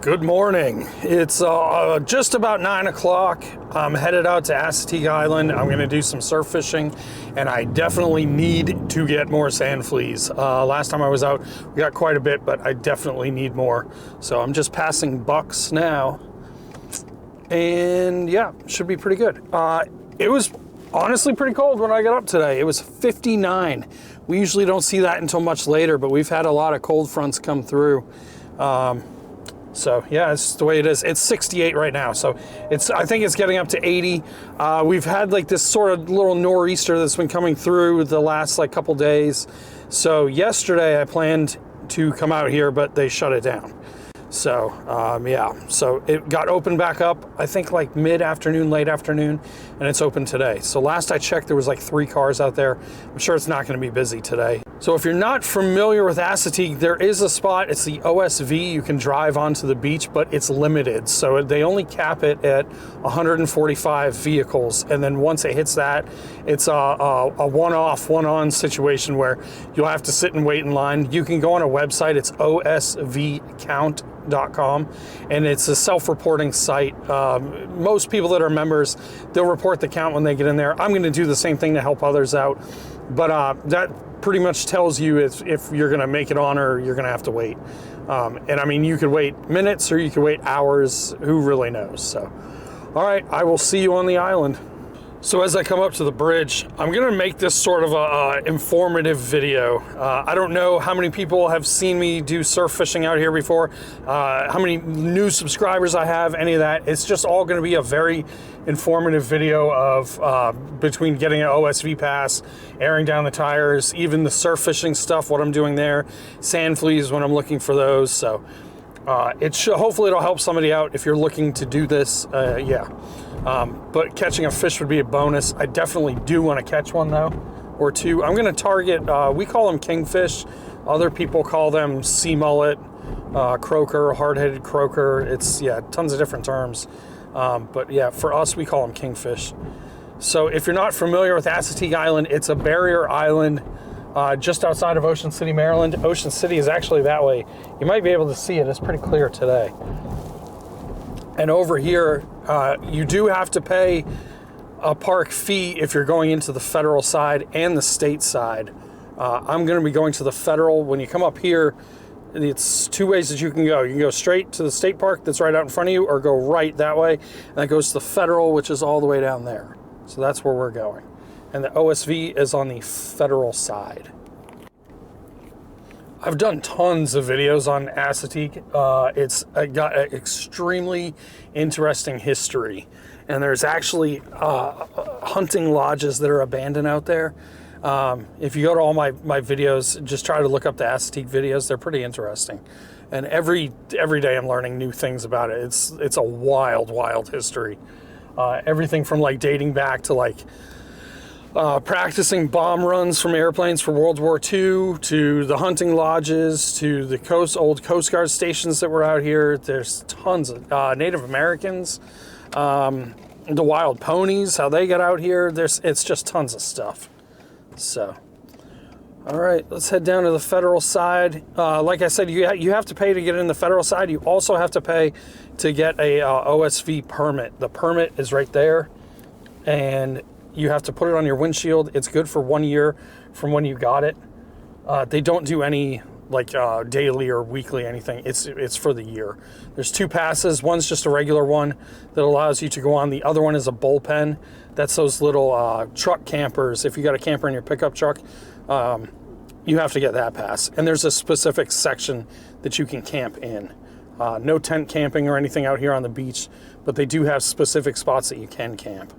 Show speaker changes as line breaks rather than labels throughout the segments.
Good morning. It's just about 9 o'clock. I'm headed out to Assateague Island. I'm going to do some surf fishing, and I definitely need to get more sand fleas. Last time I was out, we got quite a bit, but I definitely need more. So I'm just passing bucks now, and yeah, should be pretty good. It was honestly pretty cold when I got up today. It was 59. We usually don't see that until much later, but we've had a lot of cold fronts come through. So yeah, it's the way it is. It's 68 right now, so I think it's getting up to 80. We've had like this sort of little nor'easter that's been coming through the last like couple days. So yesterday I planned to come out here, but they shut it down. So yeah, so it got opened back up, I think like mid-afternoon, late afternoon, and it's open today. So last I checked, there was like 3 cars out there. I'm sure it's not going to be busy today. So if you're not familiar with Assateague, there is a spot, it's the OSV, you can drive onto the beach, but it's limited. So they only cap it at 145 vehicles. And then once it hits that, it's a one-off, one-on situation where you'll have to sit and wait in line. You can go on a website, it's osvcount.com, and it's a self-reporting site. Most people that are members, they'll report the count when they get in there. I'm going to do the same thing to help others out, but that pretty much tells you if you're going to make it on or you're going to have to wait. And I mean, you could wait minutes or you could wait hours. Who really knows? So, all right, I will see you on the island. So as I come up to the bridge, I'm going to make this sort of a informative video. I don't know how many people have seen me do surf fishing out here before, how many new subscribers I have, any of that. It's just all going to be a very informative video of between getting an OSV pass, airing down the tires, even the surf fishing stuff, what I'm doing there, sand fleas when I'm looking for those. So hopefully it'll help somebody out if you're looking to do this. Yeah. But catching a fish would be a bonus. I definitely do want to catch one though, or two. I'm going to target, we call them kingfish. Other people call them sea mullet, croaker, hard-headed croaker. It's, yeah, tons of different terms. But yeah, for us, we call them kingfish. So if you're not familiar with Assateague Island, it's a barrier island just outside of Ocean City, Maryland. Ocean City is actually that way. You might be able to see it. It's pretty clear today. And over here, you do have to pay a park fee if you're going into the federal side and the state side. I'm going to be going to the federal. When you come up here, it's 2 ways that you can go. You can go straight to the state park that's right out in front of you, or go right that way. And that goes to the federal, which is all the way down there. So that's where we're going. And the OSV is on the federal side. I've done tons of videos on Assateague. It's got an extremely interesting history. And there's actually hunting lodges that are abandoned out there. If you go to all my videos, just try to look up the Assateague videos. They're pretty interesting. And every day I'm learning new things about it. It's a wild, wild history. Everything from like dating back to like practicing bomb runs from airplanes for World War II, to the hunting lodges, to the old Coast Guard stations that were out here. There's tons of Native Americans, the wild ponies, how they got out here. It's just tons of stuff. So, all right, let's head down to the federal side. Like I said, you have to pay to get in the federal side. You also have to pay to get a OSV permit. The permit is right there, and you have to put it on your windshield. It's good for 1 year from when you got it. They don't do any like daily or weekly anything. It's for the year. There's 2 passes. One's just a regular one that allows you to go on. The other one is a bullpen. That's those little truck campers. If you got a camper in your pickup truck, you have to get that pass. And there's a specific section that you can camp in. No tent camping or anything out here on the beach, but they do have specific spots that you can camp.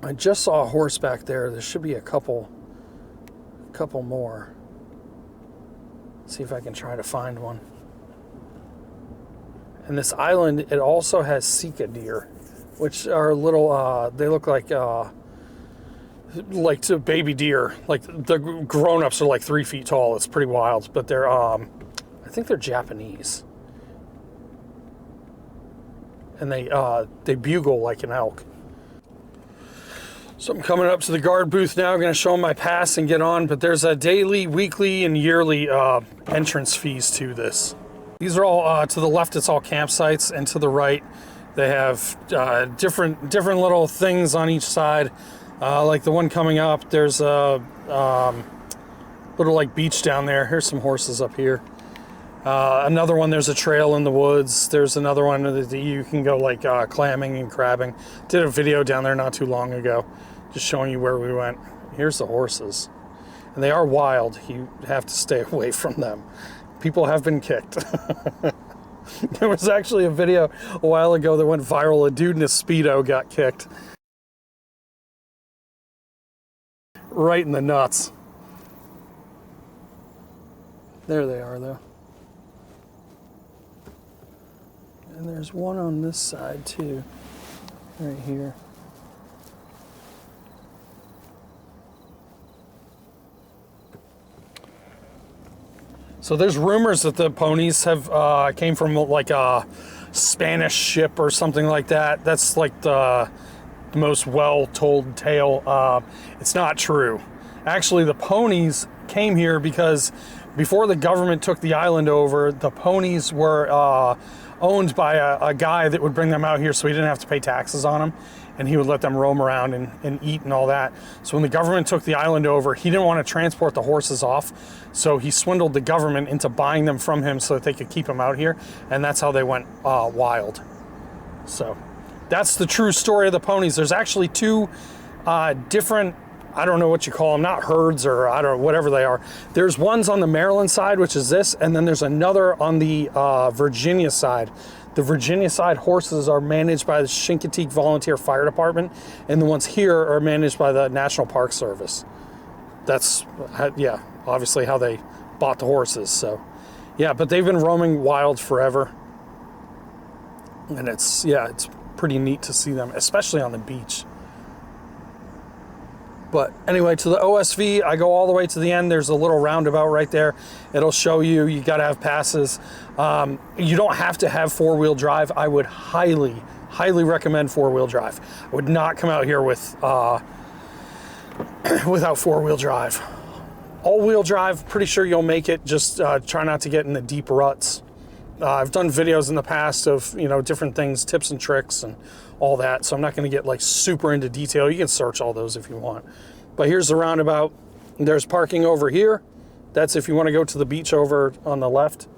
I just saw a horse back there. There should be a couple more. Let's see if I can try to find one. And this island, it also has sika deer, which are little, they look like to baby deer. Like the grown-ups are like 3 feet tall. It's pretty wild, but they're, I think they're Japanese. And they bugle like an elk. So I'm coming up to the guard booth now. I'm going to show them my pass and get on, but there's a daily, weekly, and yearly entrance fees to this. These are all to the left. It's all campsites, and to the right, they have different little things on each side. Like the one coming up, there's a little like beach down there. Here's some horses up here. Another one, there's a trail in the woods. There's another one that you can go like clamming and crabbing. Did a video down there not too long ago, just showing you where we went. Here's the horses. And they are wild. You have to stay away from them. People have been kicked. There was actually a video a while ago that went viral. A dude in a Speedo got kicked. Right in the nuts. There they are, though. And there's one on this side, too. Right here. So there's rumors that the ponies have came from like a Spanish ship or something like that. That's like the most well-told tale. It's not true. Actually, the ponies came here because before the government took the island over, the ponies were owned by a guy that would bring them out here so he didn't have to pay taxes on them, and he would let them roam around and eat and all that. So when the government took the island over, he didn't want to transport the horses off, so he swindled the government into buying them from him so that they could keep them out here, and that's how they went wild. So that's the true story of the ponies. There's actually two different, I don't know what you call them, not herds or I don't know, whatever they are. There's ones on the Maryland side, which is this, and then there's another on the Virginia side. The Virginia side horses are managed by the Chincoteague Volunteer Fire Department, and the ones here are managed by the National Park Service. That's, yeah, obviously how they bought the horses. So, yeah, but they've been roaming wild forever. And it's, yeah, it's pretty neat to see them, especially on the beach. But anyway, to the OSV, I go all the way to the end. There's a little roundabout right there. It'll show you, you got to have passes. You don't have to have four-wheel drive. I would highly, highly recommend four-wheel drive. I would not come out here with without four-wheel drive. All-wheel drive, pretty sure you'll make it. Just try not to get in the deep ruts. I've done videos in the past of, you know, different things, tips and tricks and all that, so I'm not going to get like super into detail. You can search all those if you want. But here's the roundabout. There's parking over here. That's if you want to go to the beach over on the left.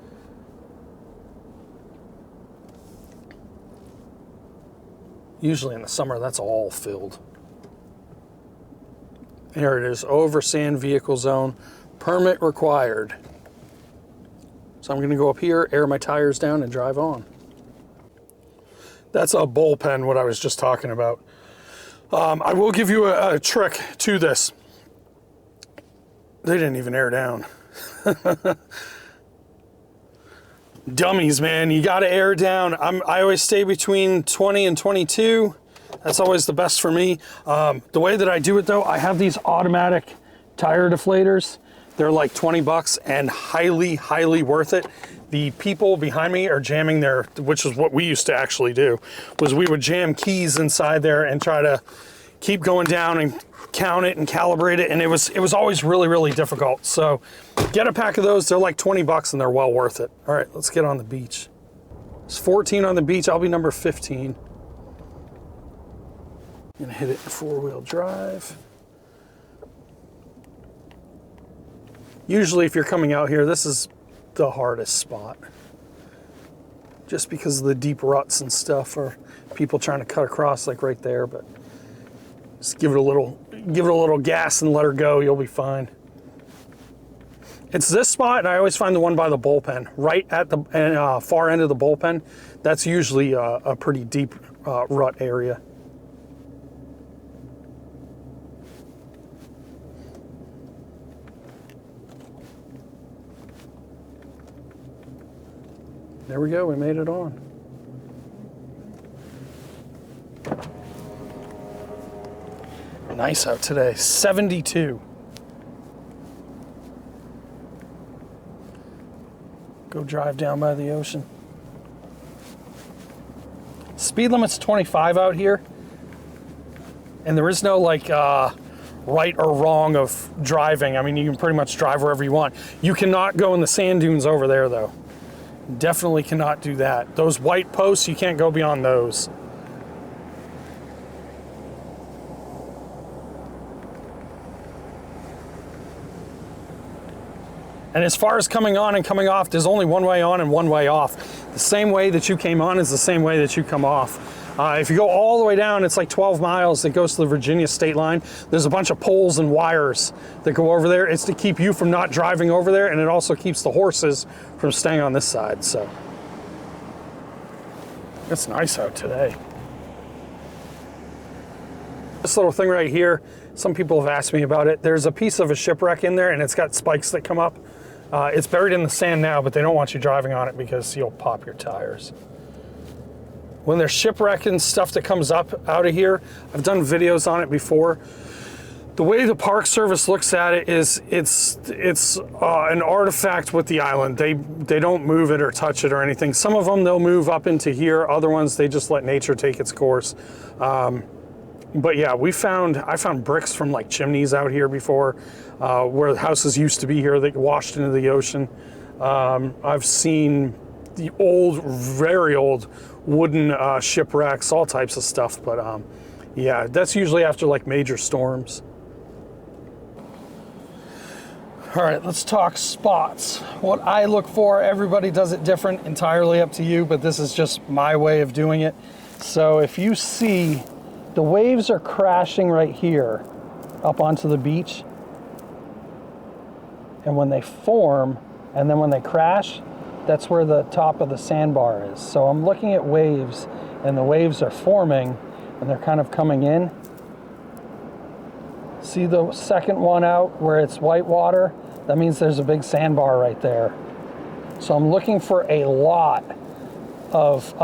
Usually in the summer, that's all filled. Here it is, over sand vehicle zone, permit required. So I'm going to go up here, air my tires down, and drive on. That's a bullpen, what I was just talking about. I will give you a trick to this. They didn't even air down. Dummies, man. You got to air down. I always stay between 20 and 22. That's always the best for me. The way that I do it, though, I have these automatic tire deflators. They're like 20 bucks and highly, highly worth it. The people behind me are jamming their, which is what we used to actually do, was we would jam keys inside there and try to keep going down and count it and calibrate it. And it was always really, really difficult. So get a pack of those. They're like 20 bucks and they're well worth it. All right, let's get on the beach. It's 14 on the beach. I'll be number 15. I'm gonna hit it in four-wheel drive. Usually if you're coming out here, this is the hardest spot. Just because of the deep ruts and stuff, or people trying to cut across like right there, but just give it a little gas and let her go, you'll be fine. It's this spot, and I always find the one by the bullpen, right at the far end of the bullpen. That's usually a pretty deep rut area. There we go, we made it on. Nice out today, 72. Go drive down by the ocean. Speed limit's 25 out here. And there is no like right or wrong of driving. I mean, you can pretty much drive wherever you want. You cannot go in the sand dunes over there though. Definitely cannot do that. Those white posts, you can't go beyond those. And as far as coming on and coming off, there's only one way on and one way off. The same way that you came on is the same way that you come off. If you go all the way down, it's like 12 miles that goes to the Virginia state line. There's a bunch of poles and wires that go over there. It's to keep you from not driving over there, and it also keeps the horses from staying on this side. So it's nice out today. This little thing right here, some people have asked me about it. There's a piece of a shipwreck in there, and it's got spikes that come up. It's buried in the sand now, but they don't want you driving on it because you'll pop your tires. When there's shipwreck and stuff that comes up out of here, I've done videos on it before. The way the Park Service looks at it is it's an artifact with the island. They don't move it or touch it or anything. Some of them they'll move up into here. Other ones they just let nature take its course. But yeah, I found bricks from like chimneys out here before, where the houses used to be here that washed into the ocean. I've seen the old, very old wooden shipwrecks, all types of stuff. But yeah, that's usually after like major storms. All right, let's talk spots. What I look for, everybody does it different, entirely up to you, but this is just my way of doing it. So if you see the waves are crashing right here up onto the beach, and when they form and then when they crash, that's where the top of the sandbar is. So I'm looking at waves, and the waves are forming and they're kind of coming in. See the second one out where it's white water? That means there's a big sandbar right there. So I'm looking for a lot of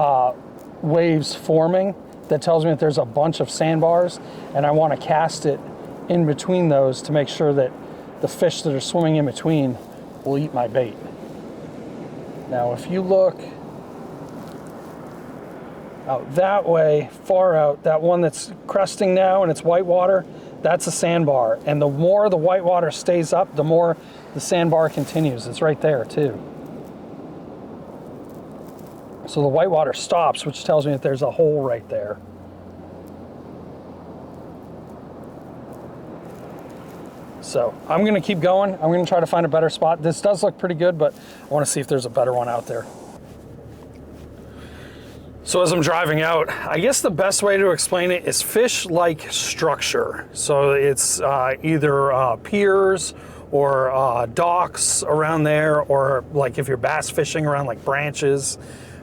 waves forming. That tells me that there's a bunch of sandbars, and I want to cast it in between those to make sure that the fish that are swimming in between will eat my bait. Now, if you look out that way, far out, that one that's cresting now and it's white water, that's a sandbar. And the more the white water stays up, the more the sandbar continues. It's right there too. So the white water stops, which tells me that there's a hole right there. So I'm gonna keep going. I'm gonna try to find a better spot. This does look pretty good, but I wanna see if there's a better one out there. So as I'm driving out, I guess the best way to explain it is fish like structure. So it's either piers or docks around there, or like if you're bass fishing around like branches,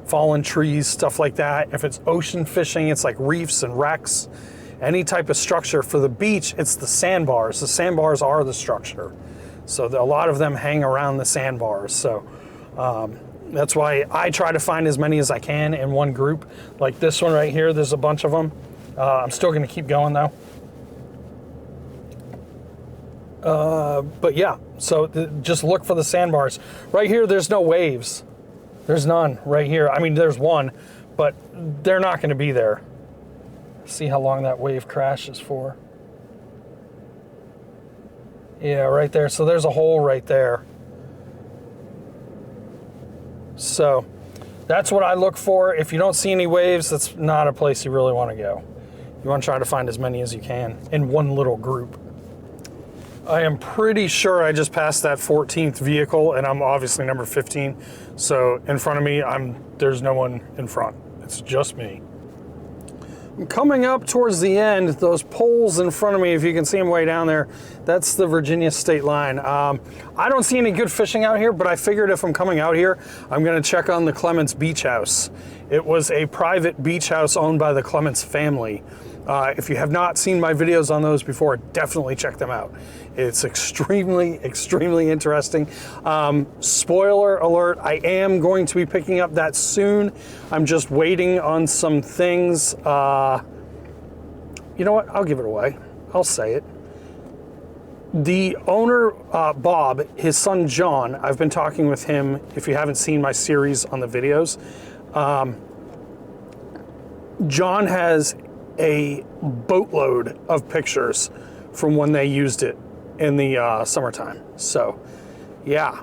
fallen trees, stuff like that. If it's ocean fishing, it's like reefs and wrecks, any type of structure. For the beach, it's the sandbars. The sandbars are the structure. So a lot of them hang around the sandbars. So that's why I try to find as many as I can in one group. Like this one right here, there's a bunch of them. I'm still gonna keep going though. But yeah, so just look for the sandbars. Right here, there's no waves. There's none right here. I mean, there's one, but they're not going to be there. See how long that wave crashes for. Yeah, right there. So there's a hole right there. So that's what I look for. If you don't see any waves, that's not a place you really want to go. You want to try to find as many as you can in one little group. I am pretty sure I just passed that 14th vehicle, and I'm obviously number 15. So in front of me, there's no one in front. It's just me. I'm coming up towards the end. Those poles in front of me, if you can see them way down there, that's the Virginia state line. I don't see any good fishing out here, but I figured if I'm coming out here, I'm gonna check on the Clements Beach House. It was a private beach house owned by the Clements family. If you have not seen my videos on those before, definitely check them out. It's extremely, extremely interesting. Spoiler alert, I am going to be picking up that soon. I'm just waiting on some things. You know what? I'll give it away. I'll say it. The owner, Bob, his son John, I've been talking with him, if you haven't seen my series on the videos. John has a boatload of pictures from when they used it in the summertime. So yeah,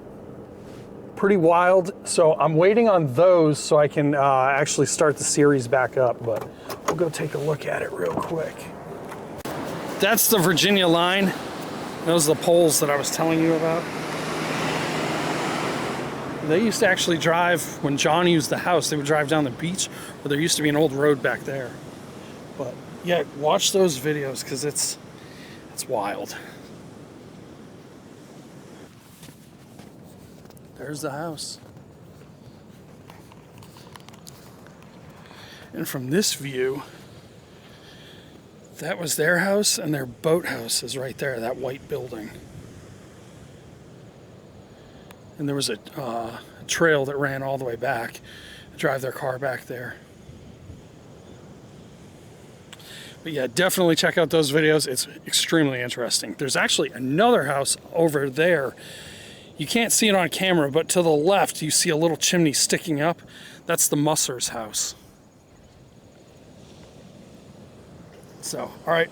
pretty wild. So I'm waiting on those so I can actually start the series back up, but we'll go take a look at it real quick. That's the Virginia line. Those are the poles that I was telling you about. They used to actually drive, when John used the house, they would drive down the beach, where there used to be an old road back there. But yeah, watch those videos because it's wild. There's the house. And from this view, that was their house, and their boathouse is right there, that white building. And there was a trail that ran all the way back, drive their car back there. But yeah, definitely check out those videos. It's extremely interesting. There's actually another house over there. You can't see it on camera, but to the left, you see a little chimney sticking up. That's the Musser's house. So, all right.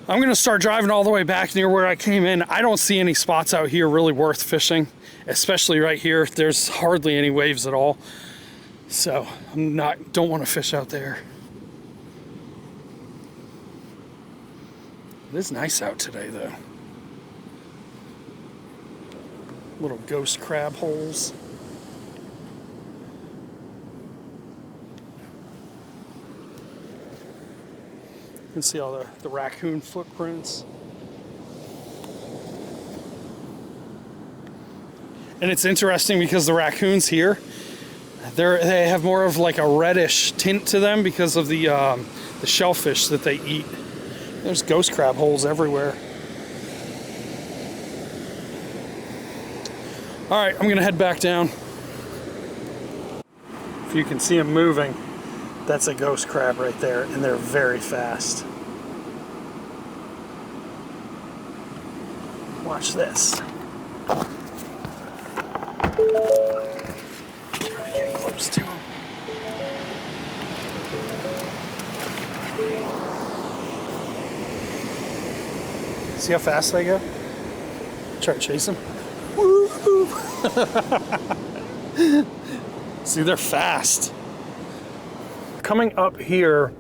I'm gonna start driving all the way back near where I came in. I don't see any spots out here really worth fishing, especially right here. There's hardly any waves at all. So don't want to fish out there. It is nice out today though. Little ghost crab holes. You can see all the raccoon footprints. And it's interesting because the raccoons here, they have more of like a reddish tint to them because of the shellfish that they eat. There's ghost crab holes everywhere. All right, I'm gonna head back down. If you can see them moving, that's a ghost crab right there, and they're very fast. Watch this. Try to get close to them. See how fast they go? Try to chase them. See, they're fast. Coming up here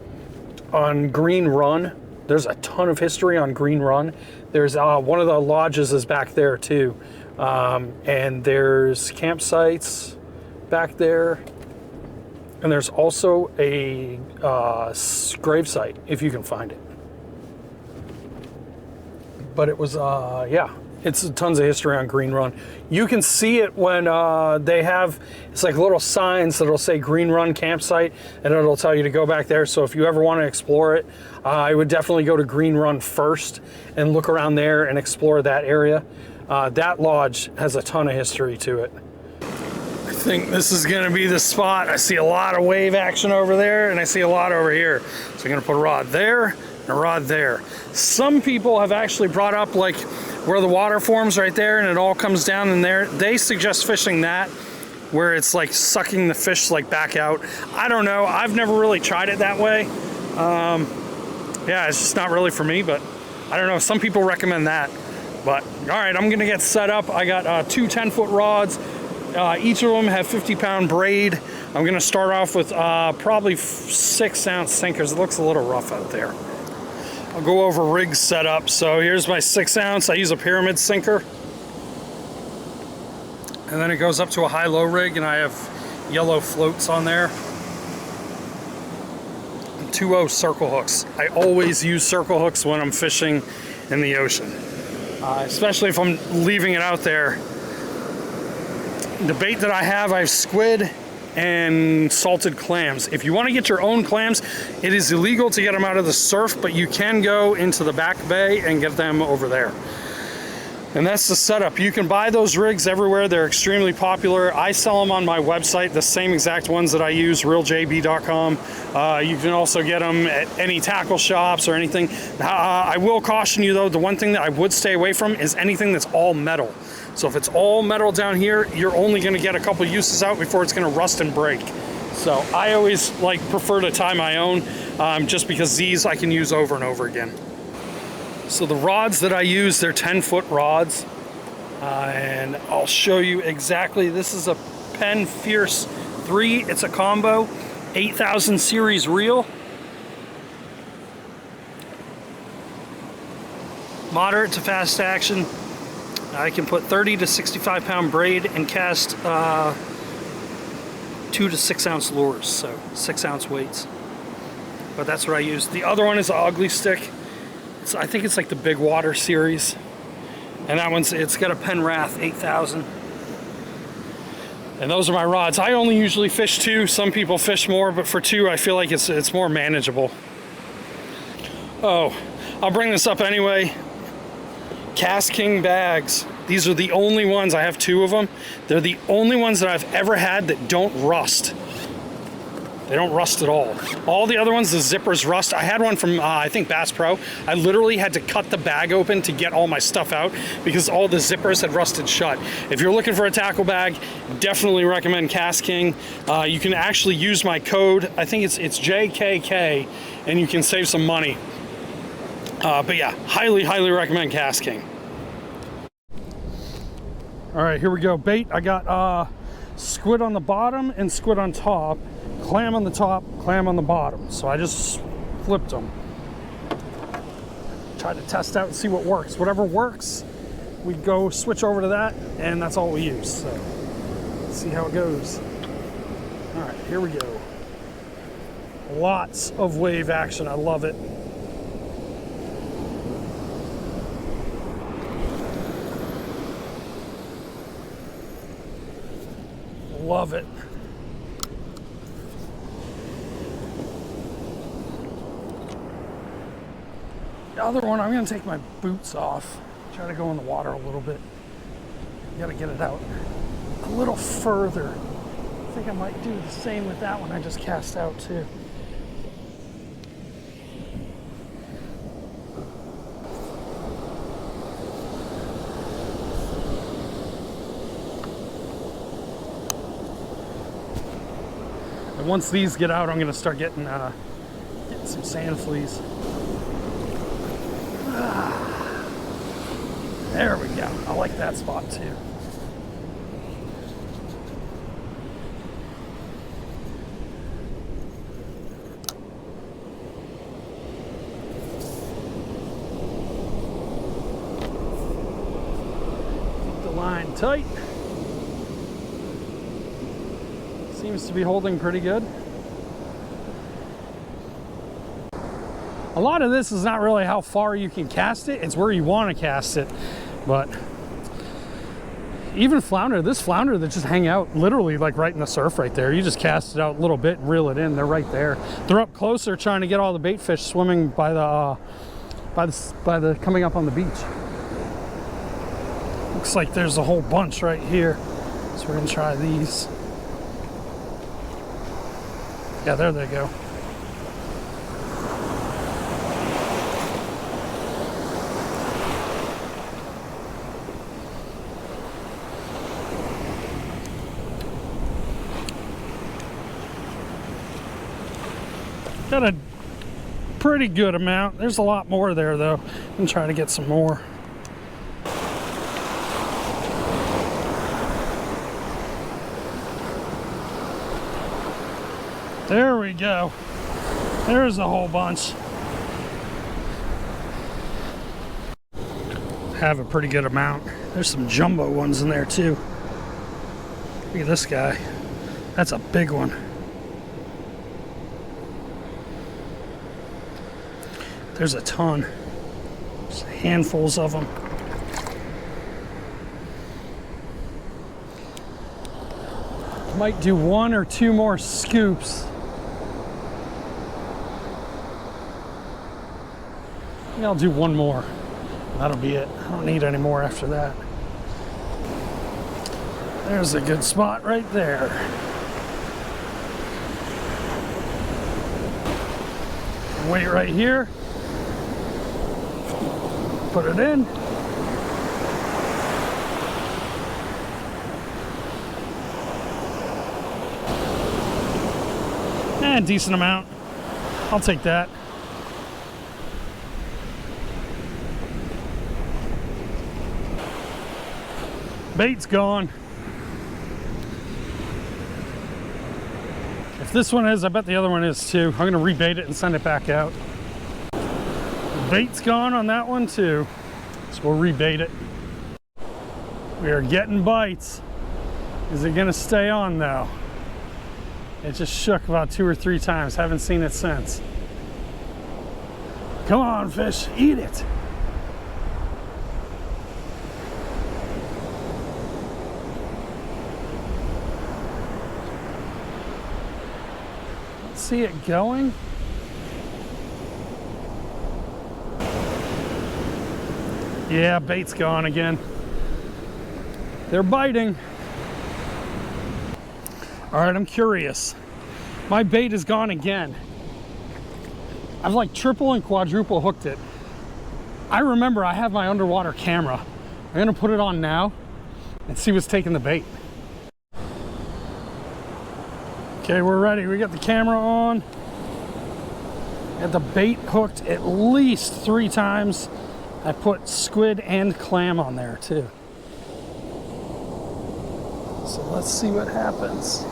on Green Run, there's a ton of history on Green Run. There's one of the lodges is back there too. And there's campsites back there. And there's also a gravesite, if you can find it. But it was, yeah, it's tons of history on Green Run. You can see it when they have, it's like little signs that'll say Green Run campsite, and it'll tell you to go back there. So if you ever want to explore it, I would definitely go to Green Run first and look around there and explore that area. That lodge has a ton of history to it. I think this is gonna be the spot. I see a lot of wave action over there, and I see a lot over here. So I'm gonna put a rod there and a rod there. Some people have actually brought up like where the water forms right there and it all comes down in there. They suggest fishing that where it's like sucking the fish like back out. I don't know, I've never really tried it that way. Yeah, it's just not really for me, but I don't know, some people recommend that. But all right, I'm gonna get set up. I got two 10-foot rods. Each of them have 50-pound braid. I'm gonna start off with probably 6-ounce sinkers. It looks a little rough out there. I'll go over rig setup. So here's my 6-ounce. I use a pyramid sinker. And then it goes up to a high-low rig, and I have yellow floats on there. And 2/0 circle hooks. I always use circle hooks when I'm fishing in the ocean. Especially if I'm leaving it out there. The bait that I have squid and salted clams. If you want to get your own clams, it is illegal to get them out of the surf, but you can go into the back bay and get them over there. And that's the setup. You can buy those rigs everywhere. They're extremely popular. I sell them on my website, the same exact ones that I use, ReelJayB.com. You can also get them at any tackle shops or anything. I will caution you though, the one thing that I would stay away from is anything that's all metal. So if it's all metal down here, you're only gonna get a couple uses out before it's gonna rust and break. So I always prefer to tie my own, just because these I can use over and over again. So the rods that I use, they're 10-foot rods. And I'll show you exactly. This is a Penn Fierce 3. It's a combo, 8000 series reel. Moderate to fast action. I can put 30 to 65 pound braid and cast 2 to 6 ounce lures, so 6 ounce weights. But that's what I use. The other one is an ugly stick. I think it's like the Big Water series. And that one's, it's got a Penn Wrath 8000. And those are my rods. I only usually fish 2. Some people fish more, but for 2, I feel like it's more manageable. Oh, I'll bring this up anyway. Cast King bags. These are the only ones, I have 2 of them. They're the only ones that I've ever had that don't rust. They don't rust at all. All the other ones, the zippers rust. I had one from, I think, Bass Pro. I literally had to cut the bag open to get all my stuff out because all the zippers had rusted shut. If you're looking for a tackle bag, definitely recommend Cast King. You can actually use my code. I think it's JKK, and you can save some money. But yeah, highly, highly recommend Cast King. All right, here we go. Bait, I got squid on the bottom and squid on top. Clam on the top, clam on the bottom. So I just flipped them. Try to test out and see what works. Whatever works, we go switch over to that, and that's all we use. So let's see how it goes. All right, here we go. Lots of wave action. I love it. Love it. The other one, I'm gonna take my boots off. Try to go in the water a little bit. Gotta get it out a little further. I think I might do the same with that one I just cast out too. And once these get out, I'm gonna start getting some sand fleas. There we go. I like that spot too. Keep the line tight. Seems to be holding pretty good. A lot of this is not really how far you can cast it, it's where you want to cast it. But even flounder, this flounder that just hang out literally like right in the surf right there, you just cast it out a little bit and reel it in, they're right there. They're up closer trying to get all the bait fish swimming by the coming up on the beach. Looks like there's a whole bunch right here. So we're gonna try these. Yeah, there they go. Got a pretty good amount. There's a lot more there though. I'm gonna try to get some more. There we go. There's a whole bunch. Have a pretty good amount. There's some jumbo ones in there too. Look at this guy. That's a big one. There's a ton. There's handfuls of them. Might do 1 or 2 more scoops. I'll do 1 more. That'll be it. I don't need any more after that. There's a good spot right there. Wait right here. Put it in. And decent amount. I'll take that. Bait's gone. If this one is, I bet the other one is too. I'm gonna rebait it and send it back out. Bait's gone on that one too, so we'll rebait it. We are getting bites. Is it gonna stay on though? It just shook about 2 or 3 times. Haven't seen it since. Come on, fish, eat it. See it going. Yeah, bait's gone again. They're biting. All right, I'm curious. My bait is gone again. I've like triple and quadruple hooked it. I remember I have my underwater camera. I'm gonna put it on now and see what's taking the bait. Okay, we're ready. We got the camera on. Got the bait hooked at least 3 times. I put squid and clam on there too. So let's see what happens.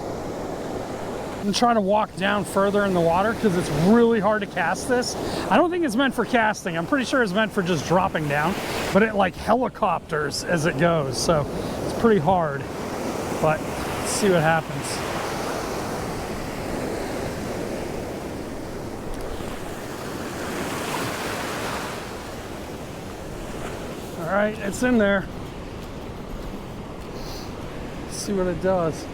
I'm trying to walk down further in the water because it's really hard to cast this. I don't think it's meant for casting. I'm pretty sure it's meant for just dropping down, but it like helicopters as it goes. So it's pretty hard, but let's see what happens. All right, it's in there. Let's see what it does.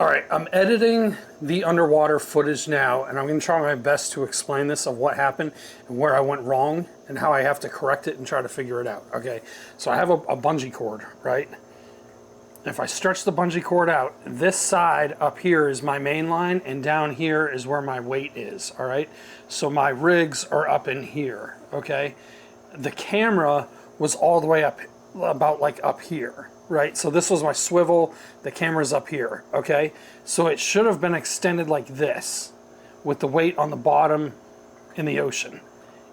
All right, I'm editing the underwater footage now, and I'm gonna try my best to explain this of what happened and where I went wrong and how I have to correct it and try to figure it out, okay? So I have a bungee cord, right? If I stretch the bungee cord out, this side up here is my main line, and down here is where my weight is, all right? So my rigs are up in here, okay? The camera was all the way up, about like up here, right? So this was my swivel, the camera's up here, okay? So it should have been extended like this with the weight on the bottom in the ocean.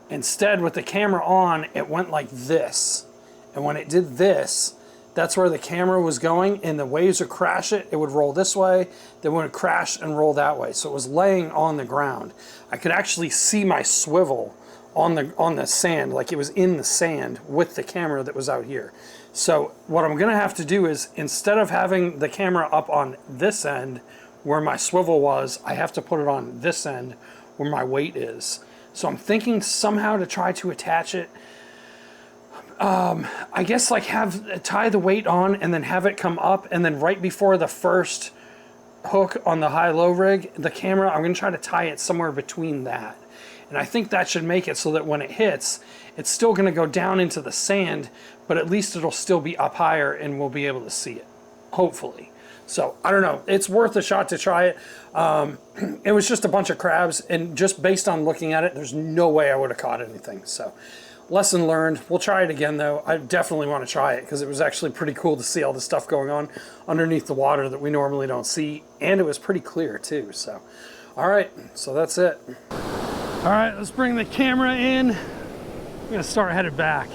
Instead, with the camera on, it went like this. And when it did this, that's where the camera was going, and the waves would crash it. It would roll this way, then it would crash and roll that way. So it was laying on the ground. I could actually see my swivel on the sand, like it was in the sand with the camera that was out here. So what I'm gonna have to do is, instead of having the camera up on this end where my swivel was, I have to put it on this end where my weight is. So I'm thinking somehow to try to attach it, I guess like tie the weight on and then have it come up, and then right before the first hook on the high-low rig, the camera, I'm gonna try to tie it somewhere between that. And I think that should make it so that when it hits, it's still gonna go down into the sand, but at least it'll still be up higher and we'll be able to see it, hopefully. So I don't know, it's worth a shot to try it. It was just a bunch of crabs, and just based on looking at it, there's no way I would have caught anything. So lesson learned. We'll try it again though. I definitely want to try it because it was actually pretty cool to see all this stuff going on underneath the water that we normally don't see, and it was pretty clear too. So all right, so that's it. All right, let's bring the camera in. I'm gonna start headed back.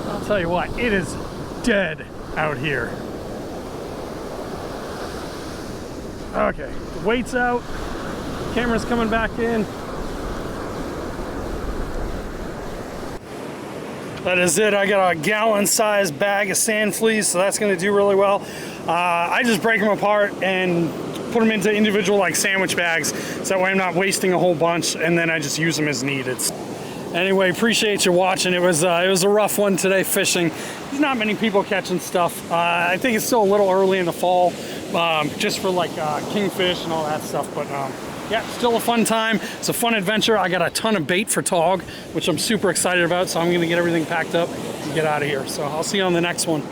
I'll tell you what, it is dead out here. Okay, the weight's out, camera's coming back in. That is it. I got a gallon-sized bag of sand fleas, so that's gonna do really well. I just break them apart and put them into individual like sandwich bags, so that way I'm not wasting a whole bunch, and then I just use them as needed. Anyway, appreciate you watching. It was a rough one today fishing. There's not many people catching stuff. I think it's still a little early in the fall, just for like kingfish and all that stuff. But yeah, still a fun time. It's a fun adventure. I got a ton of bait for Tog, which I'm super excited about. So I'm gonna get everything packed up and get out of here. So I'll see you on the next one.